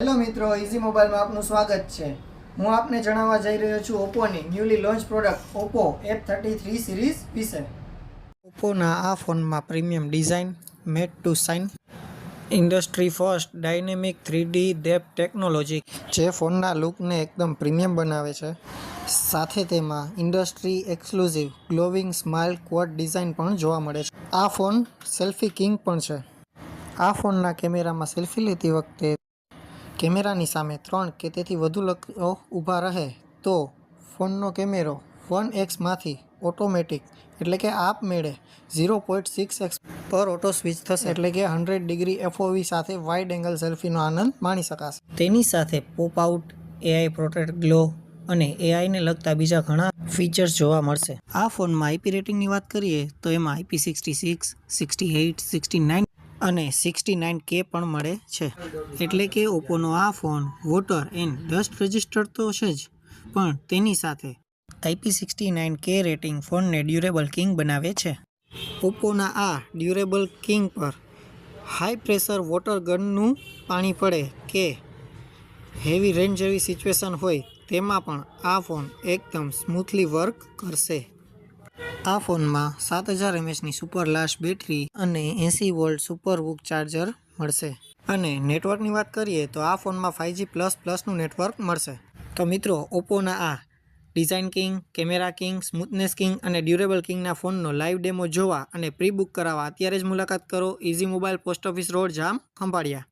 Hello મિત્રો, easy મોબાઈલમાં આપનું સ્વાગત છે। હું આપને જણાવવા જઈ રહ્યો છું ઓપ્પોની newly launch product Oppo F33 series વિશે। ઓપ્પોના આ ફોનમાં premium design, matte to shine, industry first dynamic 3D depth technology જે ફોનના લુકને એકદમ પ્રીમિયમ બનાવે છે। સાથે તેમાં industry exclusive glowing smile quad design પણ જોવા મળે છે। આ ફોન સેલ્ફી કિંગ પણ છે। આ ફોનના કેમેરામાં સેલ્ફી લેતી વખતે કેમેરાની સામે 3 કે તેથી વધુ લોકો ઊભા રહે તો ફોનનો કેમેરો 1x માંથી ઓટોમેટિક એટલે કે આપમેળે 0.6x પર ઓટો સ્વિચ થશે, એટલે કે 100 ડિગ્રી FOV સાથે વાઇડ એંગલ સેલ્ફીનો આનંદ માણી શકાશે। તેની સાથે pop out, AI protect glow અને AIને લગતા બીજા ઘણા ફીચર્સ જોવા મળશે। આ ફોનમાં IP રેટિંગની વાત કરીએ તો એમાં IP66, 68, 69 અને 69K પણ મળે છે, એટલે કે ઓપ્પોનો આ phone water and dust register તો છે જ, પણ તેની સાથે IP69K રેટિંગ ફોનને ડ્યુરેબલ કિંગ બનાવે છે। ઓપ્પોના આ ડ્યુરેબલ કિંગ પર હાઈ પ્રેશર વોટર ગનનું પાણી પડે કે હેવી રેન જેવી સિચ્યુએશન હોય તેમાં પણ આ ફોન એકદમ સ્મૂથલી વર્ક કરશે। આ ફોનમાં 7000 mAhની સુપર લાસ્ટ બેટરી અને 80 વોલ્ટ સુપર વૂક ચાર્જર મળશે। અને નેટવર્કની વાત કરીએ તો આ ફોનમાં 5G++ નું નેટવર્ક મળશે। તો મિત્રો, ઓપ્પોના આ design king, camera king, smoothness king અને ડ્યુરેબલ કિંગના ફોનનો લાઈવ ડેમો જોવા અને પ્રી બુક કરાવવા અત્યારે જ મુલાકાત કરો easy mobile, post office road, Jam, Khambhalia.